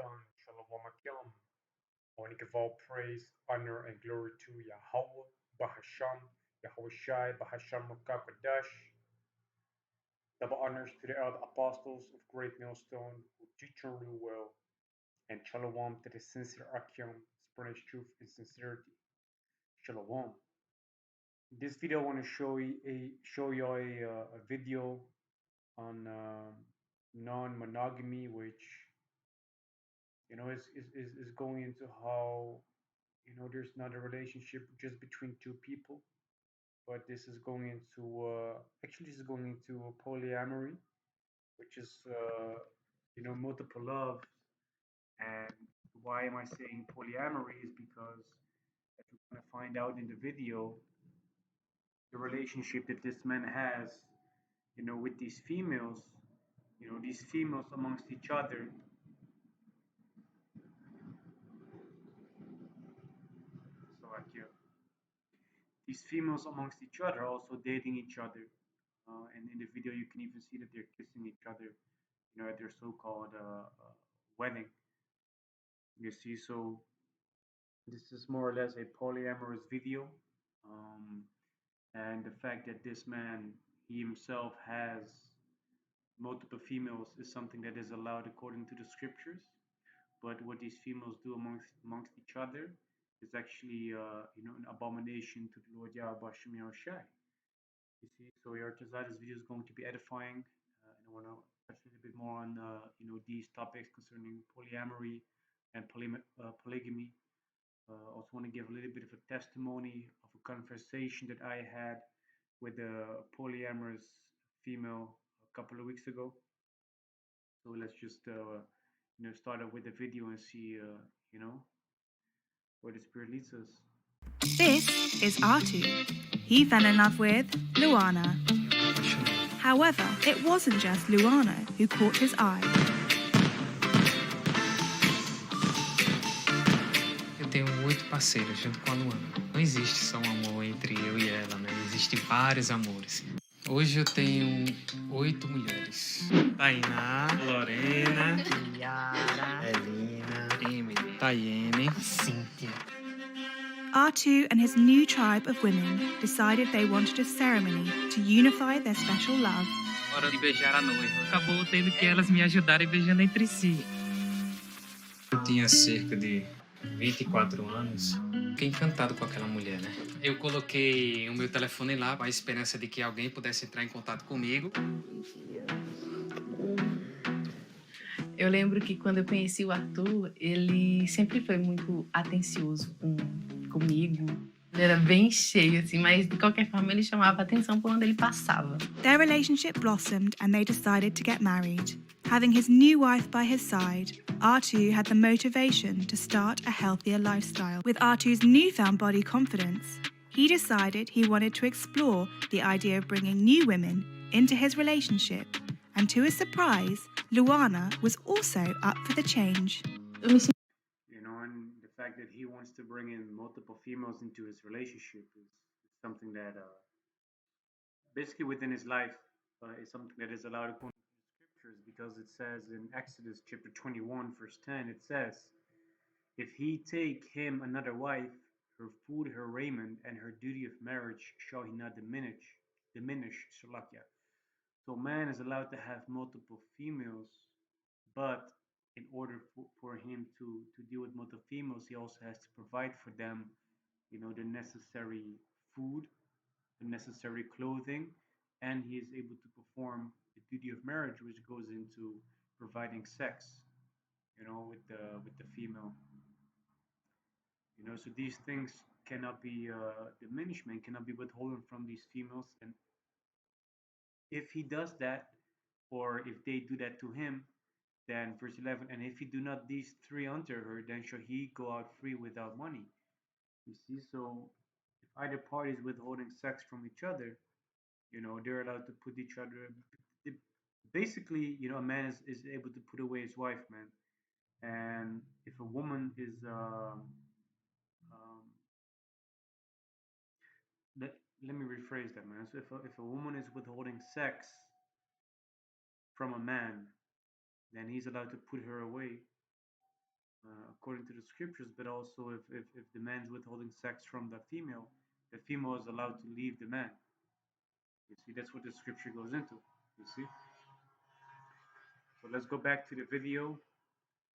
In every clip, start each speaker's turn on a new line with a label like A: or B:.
A: Millstone, Shalom. I want to give all praise, honor, and glory to Yahawah, Bahasham, Yahawashi, Bahasham, Qadash. Double honors to the elder apostles of Great Millstone who teach and rule well, and Shalom to the sincere Akim, spreading truth and sincerity. Shalom. In this video, I want to show you a video on non-monogamy, which is going into how there's not a relationship just between two people, but this is going into this is going into polyamory, which is multiple love. And why am I saying polyamory is because, as you're going to find out in the video, the relationship that this man has with these females, these females amongst each other. So like these females amongst each other also dating each other, and in the video you can even see that they're kissing each other, at their so-called wedding. You see, so this is more or less a polyamorous video, and the fact that this man, he himself has multiple females, is something that is allowed according to the scriptures. But what these females do amongst each other is actually an abomination to the Lord Yahawashi. You see, so this video is going to be edifying, and I want to touch a little bit more on these topics concerning polyamory and polygamy. Also want to give a little bit of a testimony of a conversation that I had with a polyamorous female a couple of weeks ago. So let's just start off with the video and see where the Spirit leads us.
B: This is R2. He fell in love with Luana. However, it wasn't just Luana who caught his eye.
C: Eu tenho 8 parceiras junto com a Luana. Não existe só um amor entre eu e ela, né? Existem vários amores. Hoje eu tenho 8 mulheres. Tainá, Lorena, Yara, Elina, Emily, Tayene, Cíntia.
B: R2 and his new tribe of women decided they wanted a ceremony to unify their special love.
C: Hora de beijar a noiva. Acabou tendo que elas me ajudarem beijando entre si. Eu tinha cerca de 24 anos. Fiquei encantado com aquela mulher, né? Eu coloquei o meu telefone lá com a esperança de que alguém pudesse entrar em contato comigo.
D: Eu lembro que quando eu conheci o Arthur, ele sempre foi muito atencioso comigo. Ele era bem cheio, assim, mas de qualquer forma ele chamava atenção por onde ele passava.
B: Their relationship blossomed and they decided to get married. Having his new wife by his side, R2 had the motivation to start a healthier lifestyle. With R2's newfound body confidence, he decided he wanted to explore the idea of bringing new women into his relationship. And to his surprise, Luana was also up for the change.
A: And the fact that he wants to bring in multiple females into his relationship is something that basically within his life is something that is allowed according to the scriptures, because it says in Exodus chapter 21 verse 10, it says, if he take him another wife, her food, her raiment, and her duty of marriage shall he not diminish. So man is allowed to have multiple females, but in order for him to deal with multiple females, he also has to provide for them, the necessary food, the necessary clothing, and he is able to perform the duty of marriage, which goes into providing sex, with the female. So these things cannot be diminishment, cannot be withholden from these females. And if he does that, or if they do that to him, then verse 11, and if he do not these three unto her, then shall he go out free without money. You see, so if either party is withholding sex from each other, they're allowed to put each other. Basically, a man is able to put away his wife, man. And if a woman is let me rephrase that, man. So if a woman is withholding sex from a man, then he's allowed to put her away. according to the scriptures, but also if the man's withholding sex from the female is allowed to leave the man. You see, that's what the scripture goes into. You see? So let's go back to the video.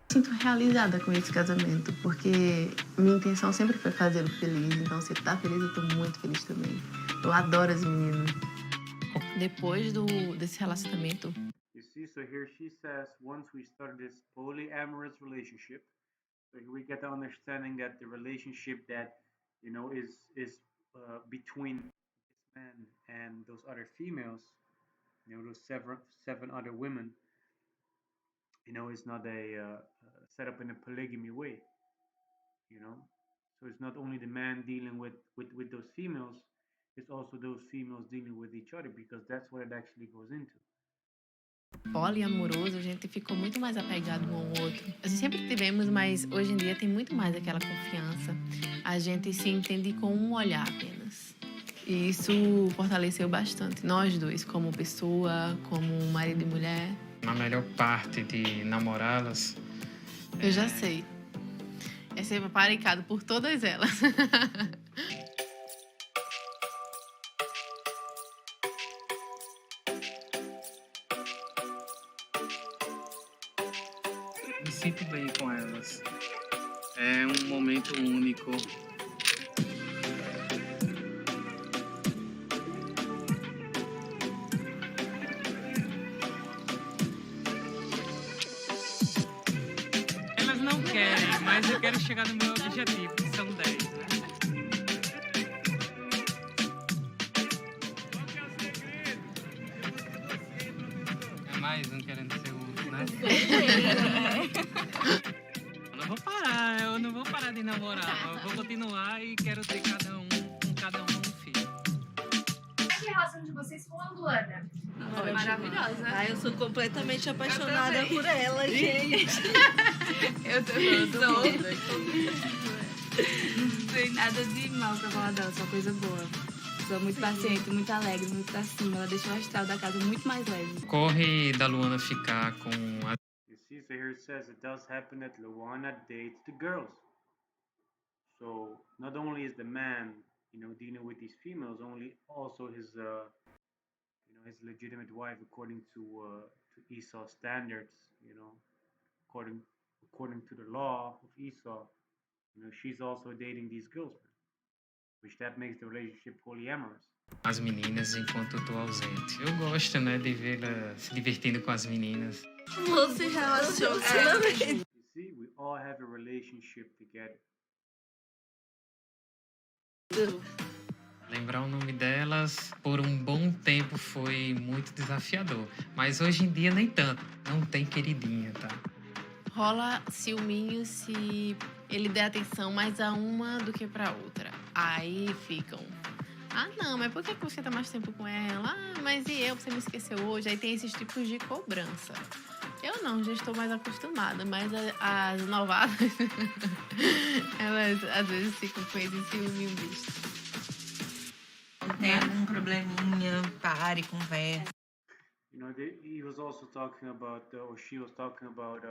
D: Sinto realizada com esse casamento, porque minha intenção sempre foi fazê-lo feliz. Então, se ele tá feliz, eu tô muito feliz também. Eu adoro as meninas. Depois desse relacionamento.
A: You see, so here she says, once we started this polyamorous relationship, so here we get the understanding that the relationship that, you know, is between this man and those other females, you know, those seven other women, you know, is not a set up in a polygamy way, you know. So it's not only the man dealing with those females, it's also those females dealing with each other, because that's what it actually goes into.
D: Poliamoroso, a gente ficou muito mais apegado um ao outro. A gente sempre tivemos, mas hoje em dia tem muito mais aquela confiança. A gente se entende com um olhar apenas. E isso fortaleceu bastante nós dois, como pessoa, como marido e mulher.
C: Na melhor parte de namorá-las.
D: Eu já sei. É ser paparicado por todas elas.
C: Me sinto bem com elas. É um momento único. Elas não querem, mas eu quero chegar no meu objetivo, que são 10, né? É mais um querendo ser outro, né? Eu não vou parar de namorar. Eu vou continuar e quero ter cada um um filho.
E: Como é que é a relação de vocês com a Luana?
F: Ótima.
E: Maravilhosa.
F: Eu sou completamente apaixonada por ela, gente.
E: Eu também sou.
G: Não tem nada de mal pra falar dela, só coisa boa. Sou muito paciente, muito alegre, muito pra cima. Ela deixa o astral da casa muito mais leve.
C: Corre da Luana ficar com a...
A: You see, so here it says it does happen that Luana dates the girls. So not only is the man, you know, dealing with these females, also his, you know, his legitimate wife, according to Esau's standards, you know, according to the law of Esau, you know, she's also dating these girls, which that makes the relationship polyamorous.
C: as meninas enquanto eu tô ausente. Eu gosto, né, de vê-la se divertindo com as meninas.
F: Você relacionamento.
A: You see, we all have a relationship together.
C: Lembrar o nome delas por um bom tempo foi muito desafiador, mas hoje em dia nem tanto. Não tem queridinha, tá?
D: Rola ciúminho se ele der atenção mais a uma do que pra outra. Aí ficam... Ah, não, mas por que você tá mais tempo com ela? Ah, mas e eu? Você me esqueceu hoje? Aí tem esses tipos de cobrança. Eu não, já estou mais acostumada, mas as novatas, elas às vezes ficam com esse ciúminho visto.
F: Tem algum probleminha, pare, conversa.
A: You know, he was also talking about, or she was talking about,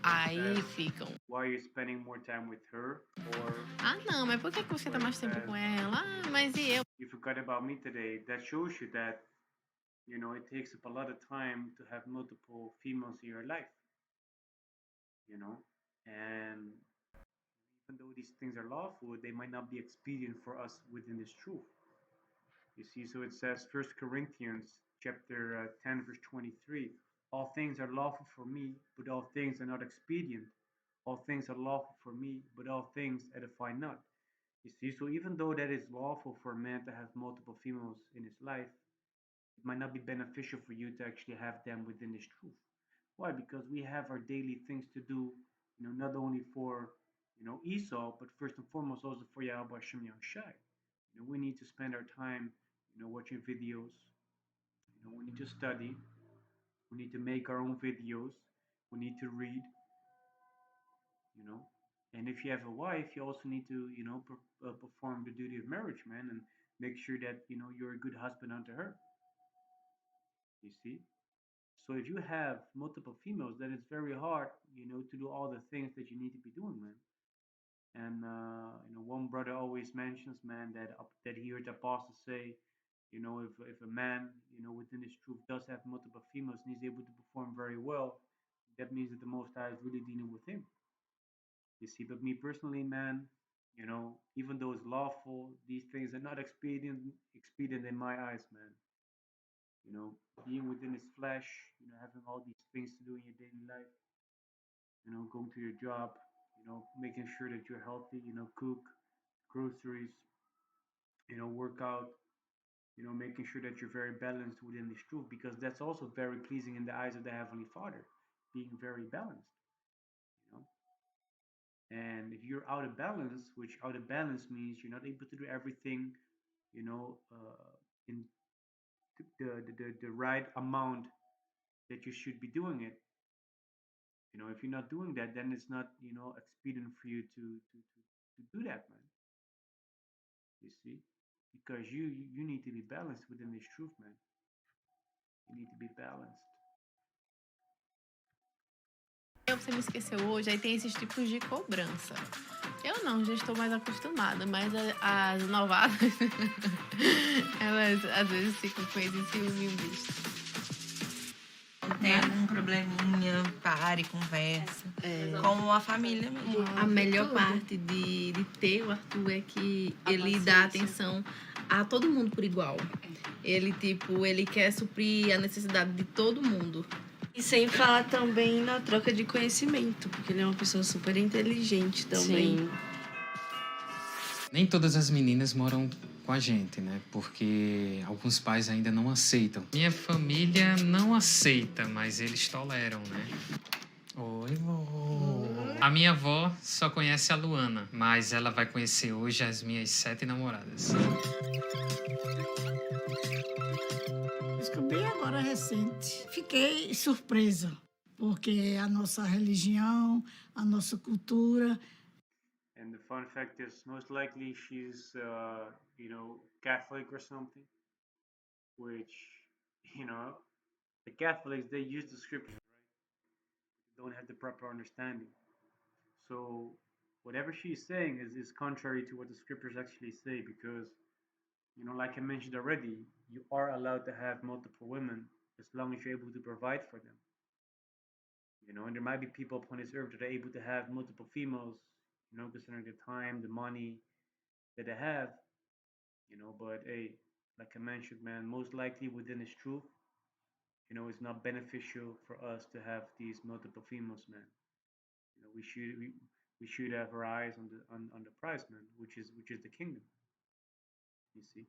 D: Aí ficam...
A: why you're spending more time with her, or
D: Ah, não, mas por que você tá mais tempo com ela? Ah, mas e eu?
A: you forgot about me today. That shows you that, you know, it takes up a lot of time to have multiple females in your life. You know, and even though these things are lawful, they might not be expedient for us within this truth. You see, so it says 1 Corinthians chapter 10 verse 23, all things are lawful for me, but all things are not expedient. All things are lawful for me, but all things edify not. You see, so even though that is lawful for a man to have multiple females in his life, it might not be beneficial for you to actually have them within this truth. Why? Because we have our daily things to do, you know, not only for, you know, Esau, but first and foremost also for Bahasham Yahawashi. You know, we need to spend our time, you know, watching videos. You know, we need to study. We need to make our own videos. We need to read. You know, and if you have a wife, you also need to, you know, perform the duty of marriage, man, and make sure that, you know, you're a good husband unto her. You see? So if you have multiple females, then it's very hard, to do all the things that you need to be doing, man. And one brother always mentions, man, that he heard the apostle say, if a man, within his truth does have multiple females and he's able to perform very well, that means that the Most High is really dealing with him. You see, but me personally, man, even though it's lawful, these things are not expedient in my eyes, man. Being within his flesh, having all these things to do in your daily life, going to your job, making sure that you're healthy, cook groceries, work out, making sure that you're very balanced within this truth, because that's also very pleasing in the eyes of the Heavenly Father, being very balanced, you know. And if you're out of balance, which out of balance means you're not able to do everything, in the right amount that you should be doing it. If you're not doing that, then it's not, expedient for you to do that, man. You see, because you need to be balanced within this truth, man. You need to be balanced.
D: Você me esqueceu hoje, aí tem esses tipos de cobrança. Eu não, já estou mais acostumada, mas as novatas, elas às vezes ficam com esse ciúme visto.
F: Tem algum probleminha, pare, conversa. Com a família mesmo.
D: A melhor parte de ter o Arthur é que ele dá atenção a todo mundo por igual. Ele quer suprir a necessidade de todo mundo.
F: E sem falar também na troca de conhecimento, porque ele é uma pessoa super inteligente também.
C: Sim. Nem todas as meninas moram com a gente, né? Porque alguns pais ainda não aceitam. Minha família não aceita, mas eles toleram, né? Oi, vô. A minha avó só conhece a Luana, mas ela vai conhecer hoje as minhas 7 namoradas.
H: Descobri agora recente. Fiquei surpresa, porque a nossa religião, a nossa cultura.
A: And the fun fact is, most likely she's, Catholic or something, which, the Catholics, they use the scriptures, right? They don't have the proper understanding. So whatever she's saying is contrary to what the scriptures actually say, because, like I mentioned already, you are allowed to have multiple women as long as you're able to provide for them. And there might be people upon this earth that are able to have multiple females, considering the time, the money that they have, but hey, like I mentioned, man, most likely within this truth, it's not beneficial for us to have these multiple females, man. We should have our eyes on the prize, man, which is the kingdom. You see?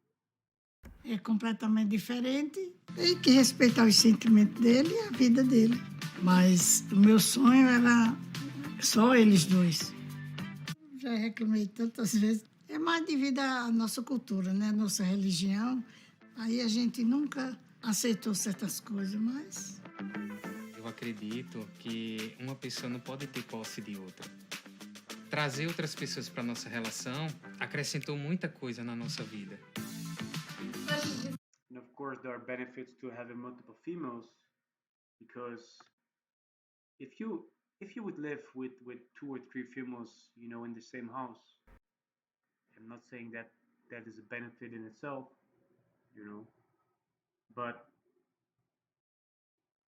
H: É completamente diferente. Tem que respeitar os sentimentos dele e a vida dele. Mas o meu sonho era só eles dois. Já reclamei tantas vezes. É mais devido à nossa cultura, né? A nossa religião. Aí a gente nunca aceitou certas coisas, mas...
C: Eu acredito que uma pessoa não pode ter posse de outra. Trazer outras pessoas para nossa relação acrescentou muita coisa na nossa vida.
A: And of course, there are benefits to having multiple females, because if you would live with 2 or 3 females, in the same house, I'm not saying that is a benefit in itself, but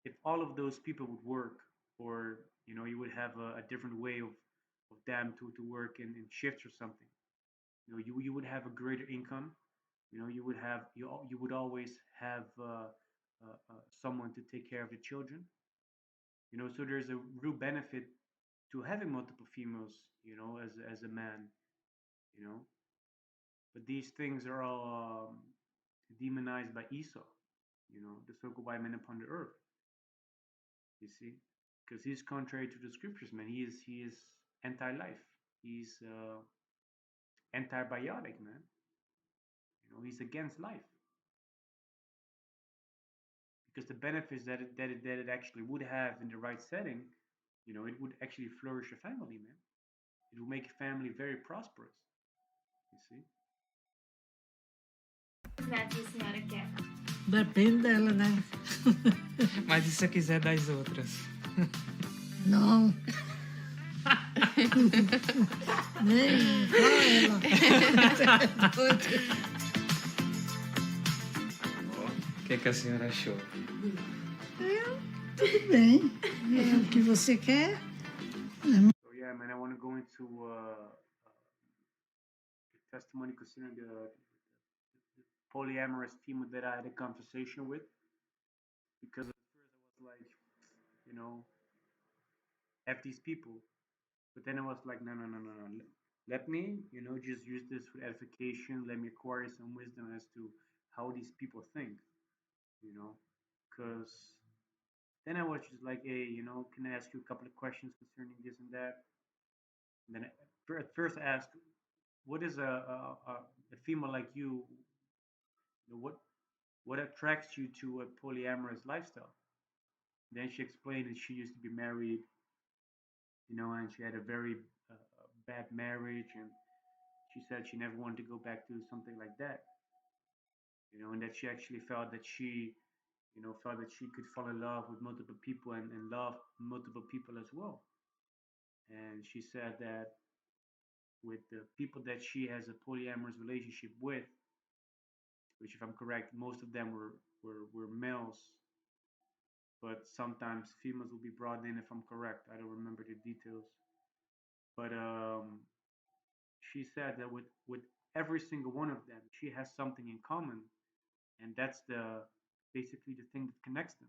A: if all of those people would work, or you would have a different way of them to work in shifts or something, you would have a greater income. You would always have someone to take care of the children. So there's a real benefit to having multiple females, as a man, But these things are all demonized by Esau, the so-called white man upon the earth. You see, because he's contrary to the scriptures, man. He is anti-life. He's anti-biotic, man. He's against life, because the benefits that it actually would have in the right setting, it would actually flourish a family, man. It would make a family very prosperous. You see?
E: Quantos netos a senhora quer?
H: Depende dela, né?
C: Mas e se eu quiser das outras?
H: Não. Nem só ela.
C: O que a senhora achou?
H: Tudo bem. É o que você quer.
A: So yeah, man, I want to go into testimony concerning the polyamorous female that I had a conversation with, because at first I was like, you know, F these people, but then I was like, no, no, no, no, no. Let me, just use this for edification. Let me acquire some wisdom as to how these people think, because then I was just like, hey, can I ask you a couple of questions concerning this and that? And then at first I asked, what is a female like you? What attracts you to a polyamorous lifestyle? Then she explained that she used to be married, and she had a very bad marriage, and she said she never wanted to go back to something like that, and that she actually felt that she could fall in love with multiple people and love multiple people as well. And she said that with the people that she has a polyamorous relationship with, which if I'm correct, most of them were males, but sometimes females will be brought in if I'm correct. I don't remember the details. But she said that with every single one of them, she has something in common, and that's basically the thing that connects them.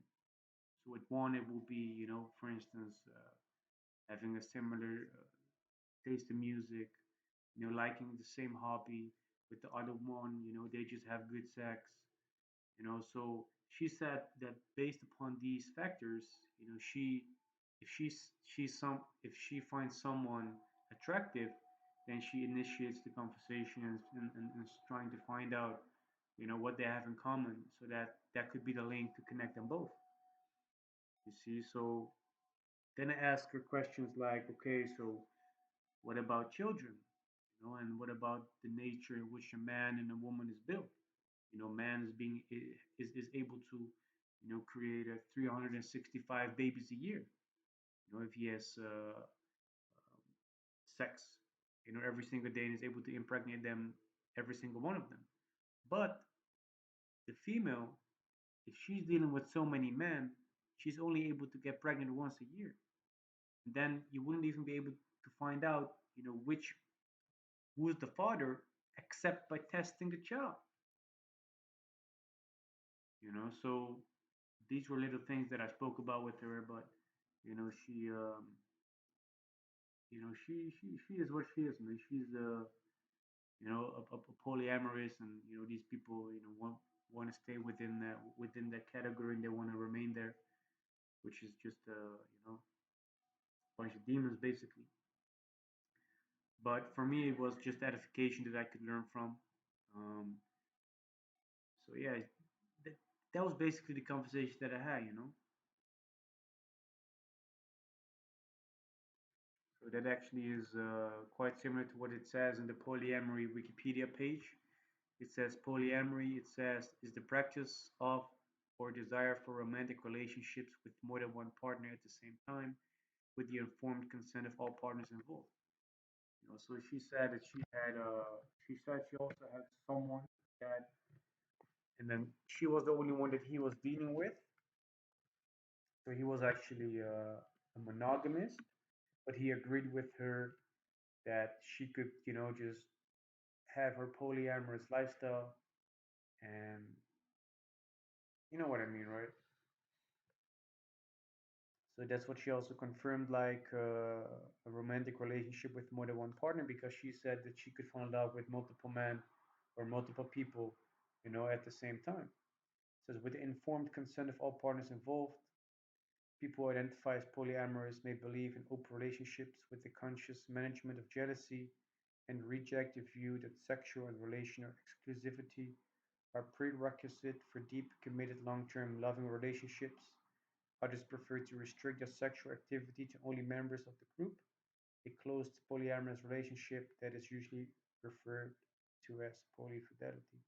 A: So with one, it will be, for instance, having a similar taste in music, liking the same hobby. With the other one, they just have good sex, So she said that based upon these factors, she if if she finds someone attractive, then she initiates the conversation and is trying to find out, what they have in common, so that could be the link to connect them both. You see, so then I ask her questions like, okay, so what about children? And what about the nature in which a man and a woman is built? Man is able to, create a 365 babies a year. If he has sex, every single day and is able to impregnate them, every single one of them. But the female, if she's dealing with so many men, she's only able to get pregnant once a year. And then you wouldn't even be able to find out, who's the father, except by testing the child. So these were little things that I spoke about with her, but she she is what she is, man. She's a polyamorous, and these people want to stay within that category, and they want to remain there, which is just a bunch of demons basically. But for me, it was just edification that I could learn from. Um, so yeah, that, that was basically the conversation that I had. So that actually is quite similar to what it says in the polyamory Wikipedia page. It says polyamory, it says, is the practice of or desire for romantic relationships with more than one partner at the same time, with the informed consent of all partners involved. So she said that she said she also had someone that, and then she was the only one that he was dealing with. So he was actually a monogamist, but he agreed with her that she could, just have her polyamorous lifestyle, and you know what I mean, right? So that's what she also confirmed, like a romantic relationship with more than one partner, because she said that she could fall in love with multiple men or multiple people, at the same time. It says with the informed consent of all partners involved, people who identify as polyamorous may believe in open relationships with the conscious management of jealousy and reject the view that sexual and relational exclusivity are prerequisite for deep, committed, long-term loving relationships. Others prefer to restrict their sexual activity to only members of the group, a closed polyamorous relationship that is usually referred to as polyfidelity.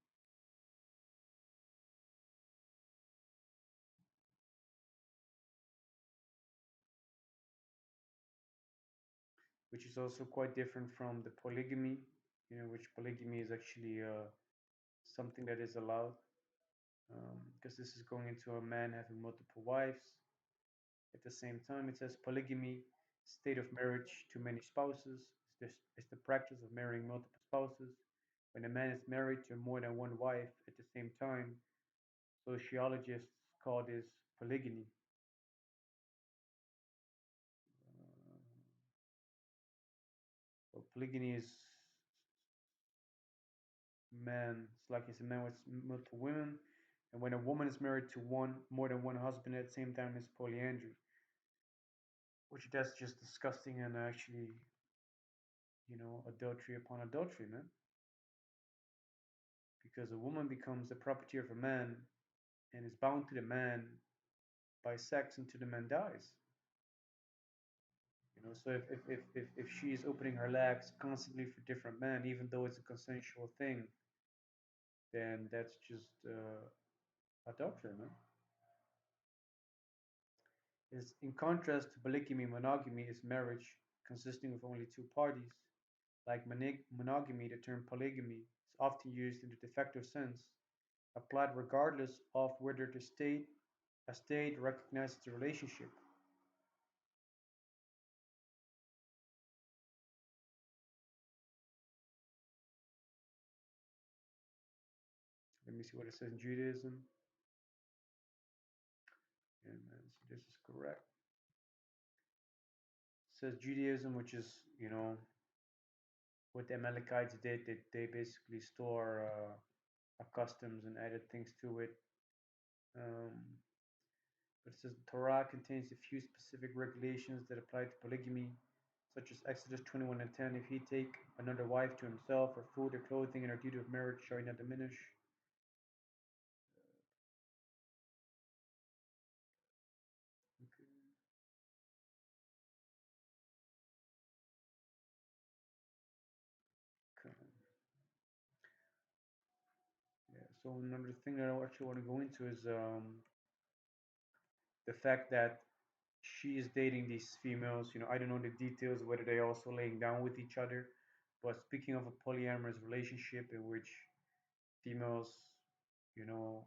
A: which is also quite different from the polygamy, which polygamy is actually something that is allowed, because this is going into a man having multiple wives. At the same time, it says polygamy, state of marriage to many spouses, is the practice of marrying multiple spouses. When a man is married to more than one wife at the same time, sociologists call this polygyny. Polygyny is man. It's a man with multiple women, and when a woman is married to more than one husband at the same time, it's polyandry, which that's just disgusting and actually, adultery upon adultery, man. Because a woman becomes the property of a man and is bound to the man by sex until the man dies. So if she is opening her legs constantly for different men, even though it's a consensual thing, then that's just adultery, man. Is in contrast to polygamy, monogamy is marriage consisting of only two parties. Like monogamy, the term polygamy is often used in the de facto sense, applied regardless of whether a state recognizes the relationship. Let me see what it says in Judaism. And so this is correct. It says Judaism, which is, what the Amalekites did, they basically store customs and added things to it. But it says the Torah contains a few specific regulations that apply to polygamy, such as Exodus 21:10. If he take another wife to himself, her food, her clothing, and her duty of marriage shall not diminish. Okay. Yeah. So another thing that I actually want to go into is the fact that she is dating these females. I don't know the details whether they're also laying down with each other. But speaking of a polyamorous relationship in which females, you know,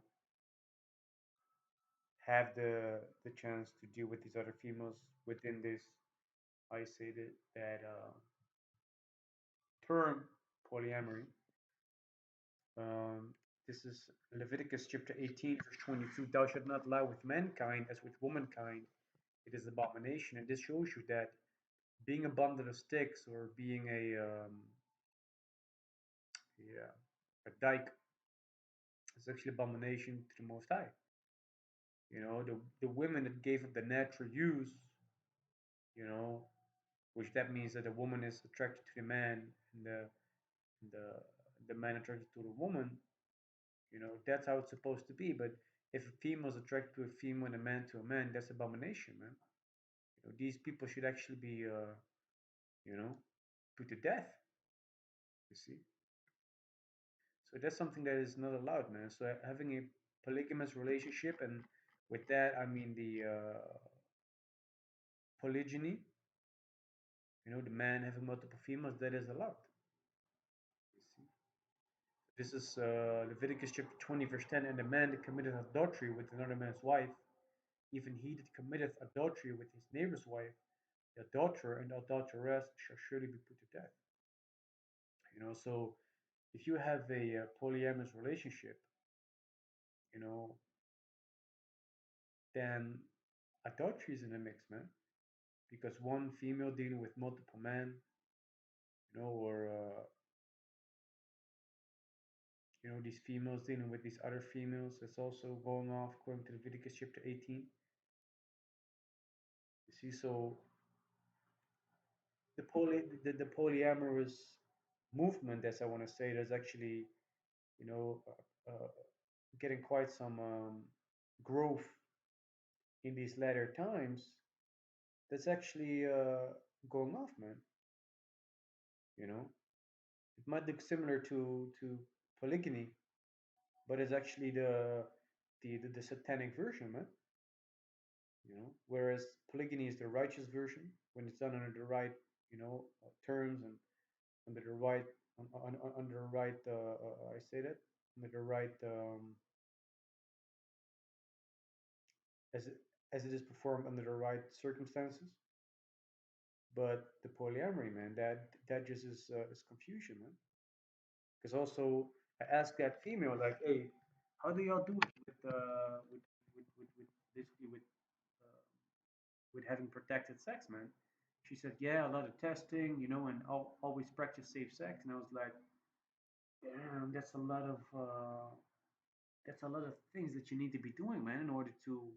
A: have the chance to deal with these other females within this, I say that term polyamory. Um, this is Leviticus chapter 18, verse 22. Thou shalt not lie with mankind as with womankind. It is abomination. And this shows you that being a bundle of sticks or being a dyke is actually abomination to the Most High. The women that gave up the natural use, you know, which that means that the woman is attracted to the man and the the man attracted to the woman. That's how it's supposed to be. But if a female is attracted to a female and a man to a man, that's abomination, man. These people should actually be, you know, put to death. You see. So that's something that is not allowed, man. So having a polygamous relationship, and with that I mean the polygyny. The man having multiple females, that is allowed. You see. This is Leviticus chapter 20, verse 10. And the man that committeth adultery with another man's wife, even he that committeth adultery with his neighbor's wife, the adulterer and the adulteress shall surely be put to death. So if you have a polyamorous relationship, then adultery is in the mix, man. Because one female dealing with multiple men, or these females dealing with these other females, it's also going off according to Leviticus chapter 18. You see, so the polyamorous movement, as I want to say, there's actually, you know, getting quite some growth in these latter times. That's actually going off, man. It might look similar to polygamy, but it's actually the satanic version, man. Whereas polygamy is the righteous version when it's done under the right terms and under the right under the right I say that under the right as it is performed under the right circumstances. But the polyamory, man, that just is confusion, man. Because also I asked that female, like, hey, how do y'all do it with basically uh, with having protected sex, man? She said, yeah, a lot of testing, and always practice safe sex. And I was like, damn, that's a lot of things that you need to be doing, man, in order to,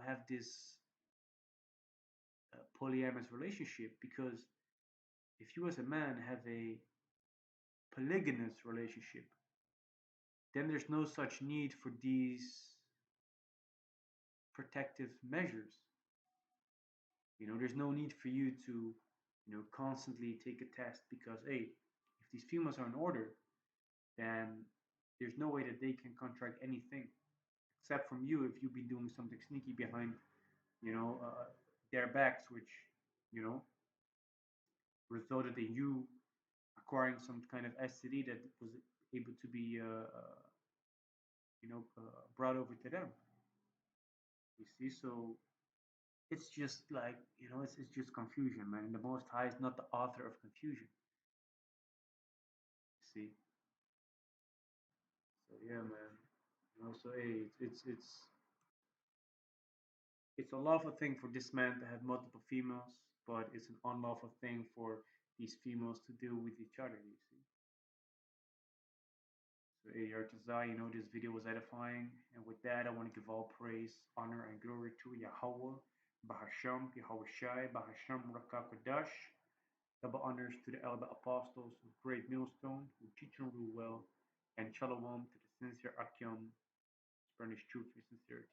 A: have this polyamorous relationship. Because if you as a man have a polygamous relationship, then there's no such need for these protective measures. There's no need for you to, constantly take a test because, hey, if these females are in order, then there's no way that they can contract anything except from you if you've been doing something sneaky behind, their backs, which, you know, resulted in you acquiring some kind of STD that was able to be, brought over to them. You see, so it's just like, it's just confusion, man. The Most High is not the author of confusion. See, so yeah, man. So hey, it's a lawful thing for this man to have multiple females, but it's an unlawful thing for these females to deal with each other. You see. So hey, Artazai, this video was edifying, and with that, I want to give all praise, honor, and glory to Yahawah, Bahasham, Yahawashi, Bahasham, Rawchaa, Qadash. Double honors to the elder apostles of great Millstone who teach and rule well, and shalom to the sincere Akim, furnish truth with sincerity.